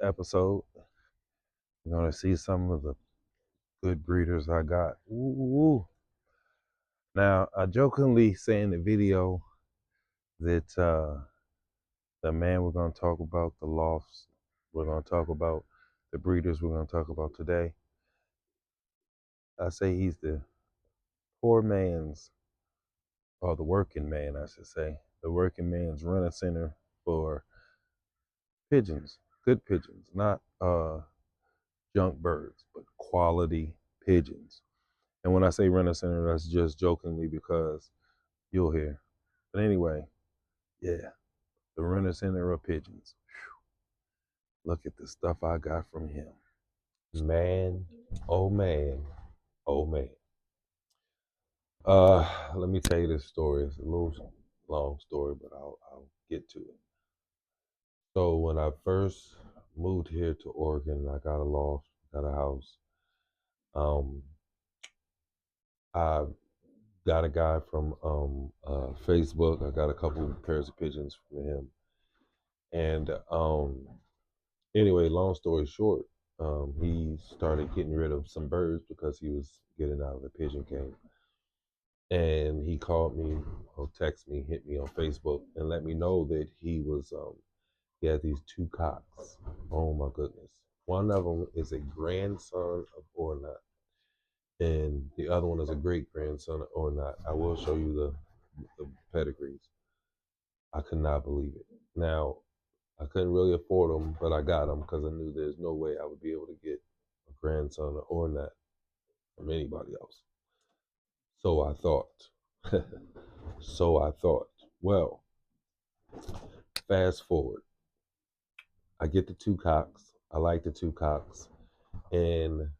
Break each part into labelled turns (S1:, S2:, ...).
S1: episode, you're going to see some of the good breeders I got. Ooh. Now, I jokingly say in the video that the man we're going to talk about, the lofts, we're going to talk about the breeders we're going to talk about today. I say he's the poor man's, or the working man, I should say, the working man's running center for pigeons, good pigeons, not junk birds, but quality pigeons. And when I say running center, that's just jokingly because you'll hear. But anyway, yeah, the running center of pigeons. Whew. Look at the stuff I got from him. Man, oh man, oh man. Let me tell you this story. It's a little long story, but I'll get to it. So when I first moved here to Oregon, I got a loft, got a house. I got a guy from Facebook. I got a couple of pairs of pigeons from him. And anyway, long story short, he started getting rid of some birds because he was getting out of the pigeon cage. And he called me or text me, hit me on Facebook, and let me know that he had these two cocks. Oh my goodness. One of them is a grandson of Ornat, and the other one is a great grandson of Ornat. I will show you the pedigrees. I could not believe it. Now, I couldn't really afford them, but I got them because I knew there's no way I would be able to get a grandson of Ornat from anybody else. So I thought. So I thought. Well, fast forward. I get the two cocks. I like the two cocks. And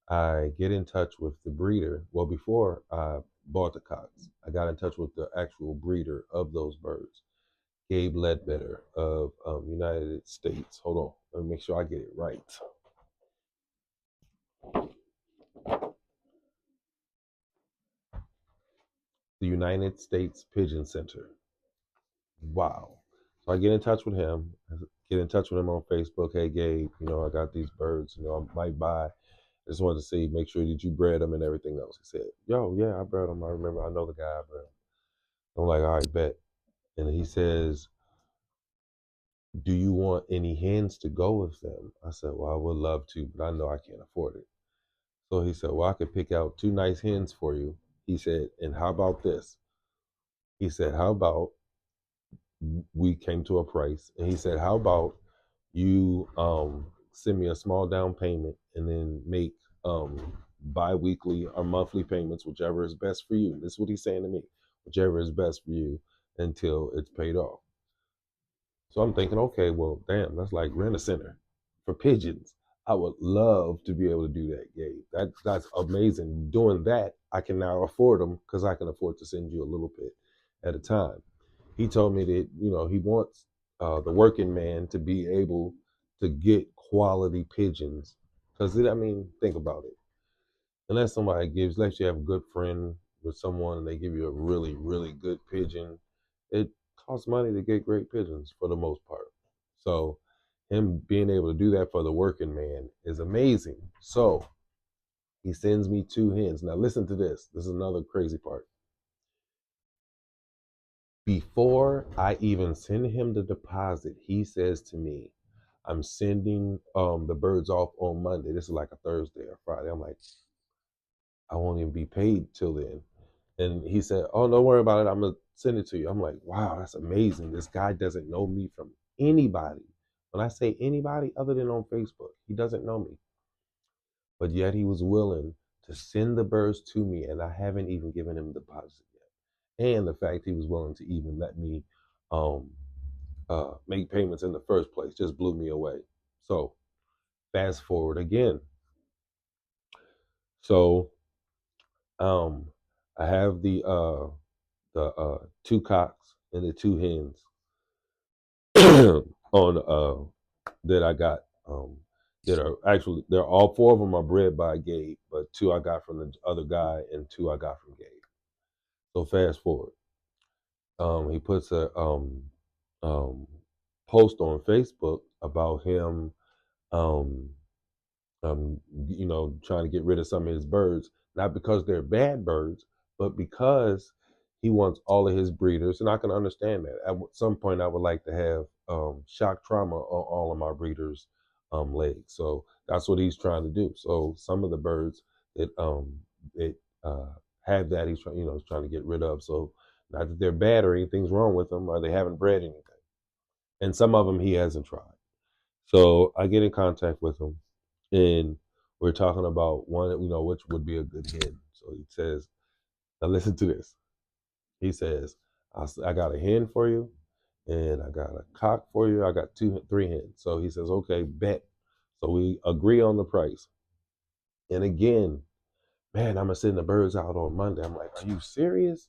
S1: I get in touch with the breeder. Well, before I bought the cocks, I got in touch with the actual breeder of those birds, Gabe Ledbetter of United States. Hold on, let me make sure I get it right. The United States Pigeon Center. Wow. So I get in touch with him. Get in touch with him on Facebook. Hey, Gabe, I got these birds. I might buy. I just wanted to see, make sure that you bred them and everything else. He said, yo, yeah, I bred them. I remember, I know the guy. I bred them. I'm like, all right, bet. And he says, do you want any hens to go with them? I said, well, I would love to, but I know I can't afford it. So he said, well, I could pick out two nice hens for you. He said, and how about this? He said, how about we came to a price, and he said, how about you send me a small down payment and then make bi-weekly or monthly payments, whichever is best for you. This is what he's saying to me, whichever is best for you until it's paid off. So I'm thinking, okay, well, damn, that's like rent a center for pigeons. I would love to be able to do that, Gabe. That's amazing. Doing that, I can now afford them because I can afford to send you a little bit at a time. He told me that he wants the working man to be able to get quality pigeons. Because think about it. Unless somebody let's you have a good friend with someone and they give you a really, really good pigeon, it costs money to get great pigeons for the most part. So him being able to do that for the working man is amazing. So he sends me two hens. Now listen to this. This is another crazy part. Before I even send him the deposit, he says to me, I'm sending the birds off on Monday. This is like a Thursday or Friday. I'm like, I won't even be paid till then. And he said, oh, don't worry about it. I'm going to send it to you. I'm like, wow, that's amazing. This guy doesn't know me from anybody. When I say anybody other than on Facebook, he doesn't know me. But yet he was willing to send the birds to me, and I haven't even given him the deposit yet. And the fact he was willing to even let me make payments in the first place just blew me away. So fast forward again. So I have the two cocks and the two hens on that I got that are actually they're all four of them are bred by Gabe, but two I got from the other guy and two I got from Gabe. So fast forward, he puts a um, post on Facebook about him Um, trying to get rid of some of his birds, not because they're bad birds, but because he wants all of his breeders, and I can understand that. At some point, I would like to have shock trauma on all of my breeders' legs. So that's what he's trying to do. So some of the birds that have that, he's trying to get rid of. So not that they're bad or anything's wrong with them, or they haven't bred anything. And some of them he hasn't tried. So I get in contact with him, and we're talking about one, which would be a good hen. So he says, "Now listen to this." He says, "I got a hen for you, and I got a cock for you. I got 3 hens." So he says, "Okay, bet." So we agree on the price. And again, man, I'm gonna send the birds out on Monday. I'm like, "Are you serious?"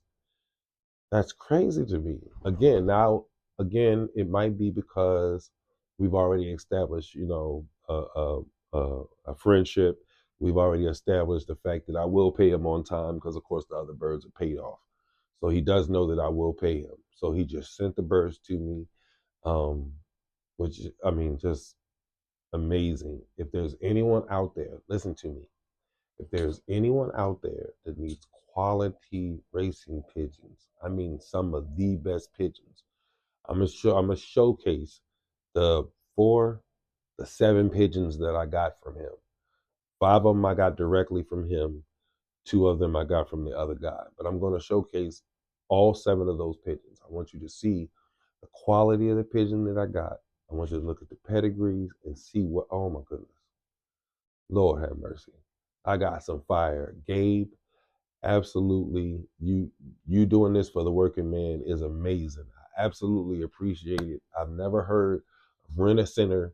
S1: That's crazy to me. Again, it might be because we've already established, a friendship. We've already established the fact that I will pay him on time because, of course, the other birds are paid off. So he does know that I will pay him. So he just sent the birds to me, um, which, I mean, just amazing. If there's anyone out there, listen to me. If there's anyone out there that needs quality racing pigeons, I mean some of the best pigeons, I'm gonna showcase the 7 pigeons that I got from him. 5 of them I got directly from him. 2 of them I got from the other guy. But I'm gonna showcase all 7 of those pigeons. I want you to see the quality of the pigeon that I got. I want you to look at the pedigrees and see what. Oh my goodness, Lord have mercy. I got some fire. Gabe, absolutely, you doing this for the working man is amazing. I absolutely appreciate it. I've never heard of rent a center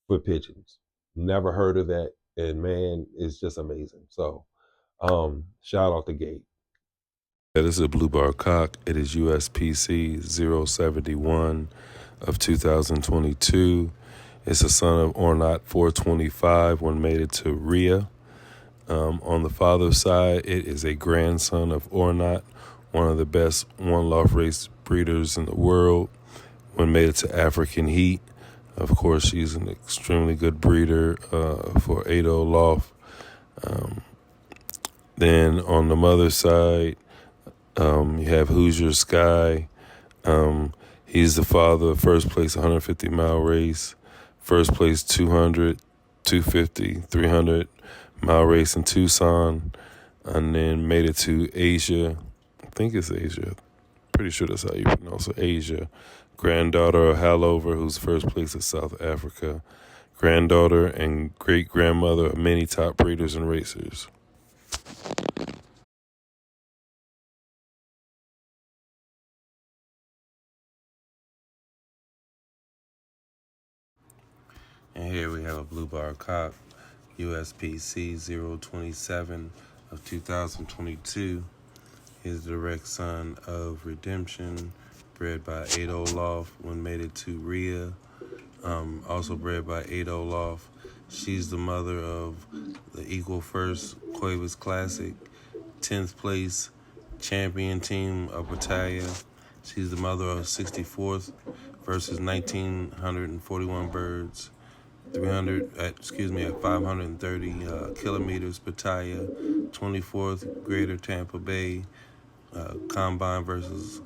S1: for pigeons. Never heard of that. And man, it's just amazing. So shout out to Gabe. Yeah, this is a blue bar cock. It is USPC 071 of 2022. It's a son of Ornat 425 when mated to Rhea. On the father's side, it is a grandson of Ornat, one of the best one-loft race breeders in the world. When mated to African Heat, of course, she's an extremely good breeder for 80 loft. Then on the mother's side, you have Hoosier Sky. He's the father of first place 150-mile race, first place 200, 250, 300-mile race in Tucson, and then made it to Asia. I think it's Asia. Pretty sure that's how you pronounce it, Asia. Granddaughter of Halover, who's first place at South Africa. Granddaughter and great-grandmother of many top breeders and racers. And here we have a blue bar cock, USPC 027 of 2022. He's the direct son of Redemption, bred by Ado Loft when mated to Rhea, also bred by Ado Loft. She's the mother of the Equal First Cuevas Classic, 10th place champion team of Battaglia. She's the mother of 64th versus 1,941 birds. 530 kilometers Battaglia, 24th Greater Tampa Bay, combine versus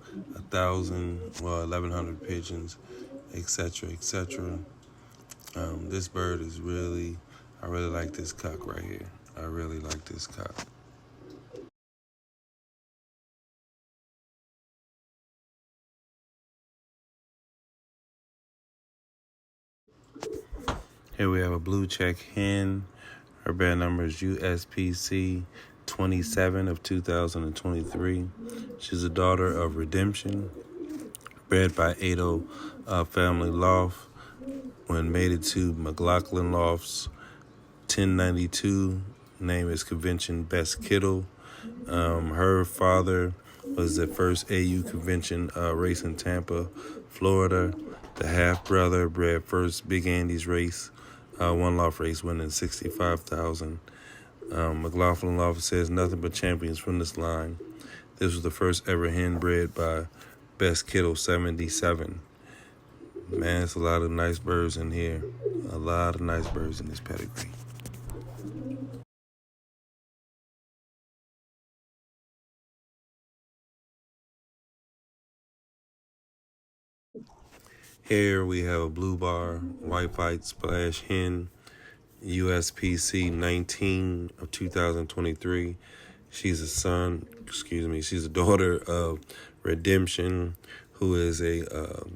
S1: 1,100 pigeons, etc., etc. This bird is I really like this cock right here. I really like this cock. Here we have a blue check hen. Her band number is USPC 27 of 2023. She's a daughter of Redemption, bred by Ado Family Loft when mated to McLaughlin Lofts 1092. Name is Convention Best Kittle. Her father was the first AU convention race in Tampa, Florida. The half brother bred first Big Andy's race, one loft race winning 65,000. McLaughlin Loft says nothing but champions from this line. This was the first ever hen bred by Best Kittle 77. Man, it's a lot of nice birds in here. A lot of nice birds in this pedigree. Here we have a blue bar, white fight splash hen, USPC 19 of 2023. She's she's a daughter of Redemption, who is a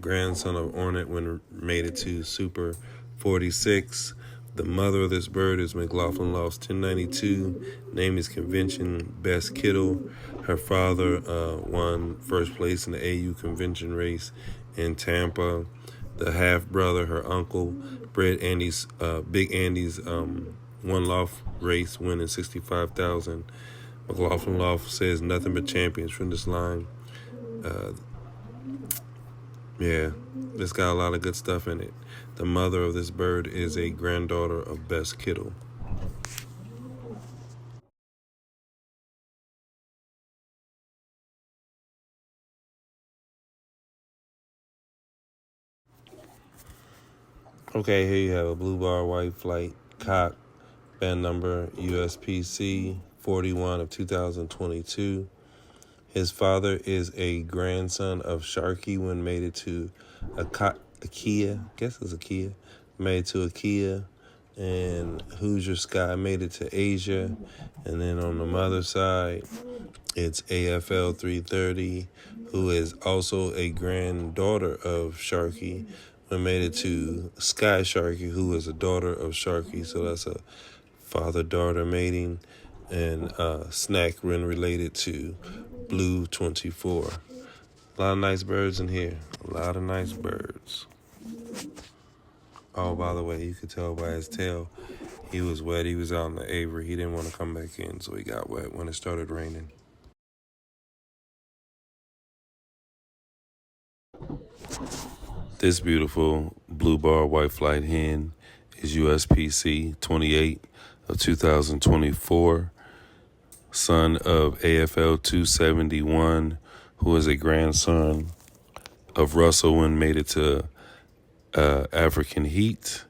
S1: grandson of Ornate when made it to Super 46. The mother of this bird is McLaughlin Lost 1092. Name is Convention Best Kittle. Her father won first place in the AU convention race in Tampa. The half brother, her uncle, bred Big Andy's one loft race, winning 65,000. McLaughlin Loft says nothing but champions from this line. Yeah, it's got a lot of good stuff in it. The mother of this bird is a granddaughter of Best Kittle. Okay, here you have a blue bar white flight cock, band number USPC 41 of 2022. His father is a grandson of Sharky when made it to a Kia. I guess it's a Kia. Made it to a Kia. And Hoosier Sky made it to Asia. And then on the mother side, it's AFL 330, who is also a granddaughter of Sharky. When made it to Sky Sharky, who is a daughter of Sharky. So that's a father-daughter mating. And Snack when related to Blue 24. A lot of nice birds in here. A lot of nice birds. Oh, by the way, you could tell by his tail, he was wet. He was out in the Avery. He didn't want to come back in, so he got wet when it started raining. This beautiful blue bar white flight hen is USPC 28 of 2024. Son of AFL 271, who is a grandson of Russell when made it to African Heat,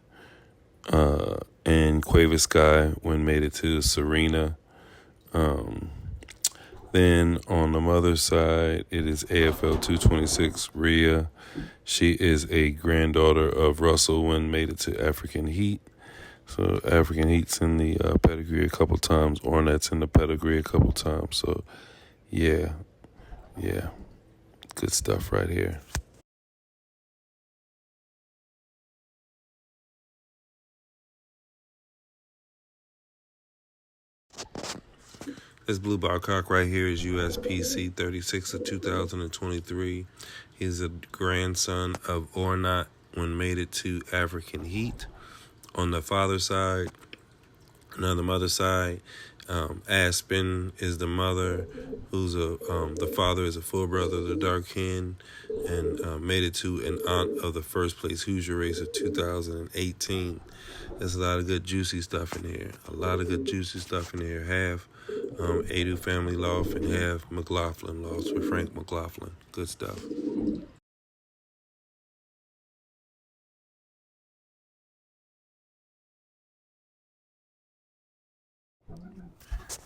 S1: and Quaver Sky when made it to Serena. Then on the mother's side, it is AFL 226 Rhea. She is a granddaughter of Russell when made it to African Heat. So African Heat's in the pedigree a couple times. Ornette's in the pedigree a couple times. So yeah, good stuff right here. This blue bar cock right here is USPC 36 of 2023. He's a grandson of Ornat when made it to African Heat. On the father's side, on the mother's side, Aspen is the mother, who's the father is a full brother of the dark hen, and made it to an aunt of the first place Hoosier race of 2018. There's a lot of good juicy stuff in here. A lot of good juicy stuff in here. Half Adu Family Loft and half McLaughlin Loft with Frank McLaughlin. Good stuff.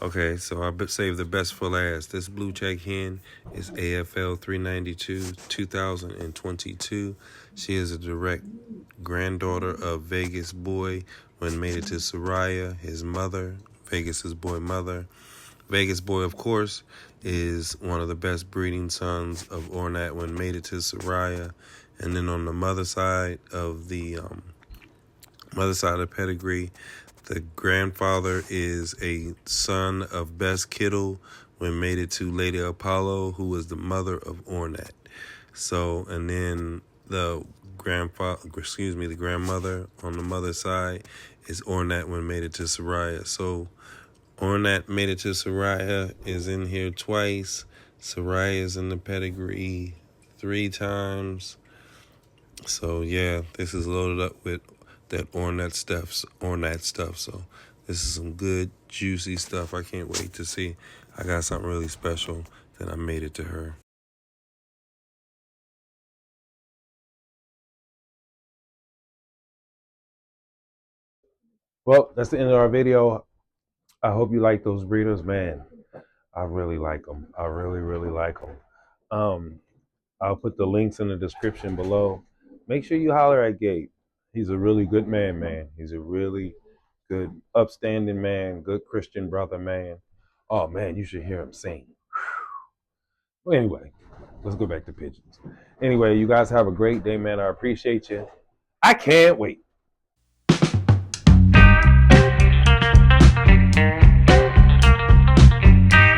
S1: Okay, so I saved the best for last. This blue check hen is AFL 392 2022. She is a direct granddaughter of Vegas Boy when made it to Soraya, his mother, Vegas's boy mother. Vegas Boy, of course, is one of the best breeding sons of Ornat when made it to Soraya. And then on the mother side of the pedigree, the grandfather is a son of Best Kittle when made it to Lady Apollo, who was the mother of Ornat. So, and then the grandmother on the mother's side is Ornat when made it to Soraya. So Ornat made it to Soraya is in here twice. Soraya is in the pedigree 3 times. So yeah, this is loaded up with that Ornat stuff. So this is some good, juicy stuff. I can't wait to see. I got something really special that I made it to her. Well, that's the end of our video. I hope you like those breeders, man. I really like them. I really, really like them. Um, I'll put the links in the description below. Make sure you holler at Gabe. He's a really good man, man. He's a really good, upstanding man, good Christian brother, man. Oh man, you should hear him sing. Well, anyway, let's go back to pigeons. Anyway, you guys have a great day, man. I appreciate you. I can't wait.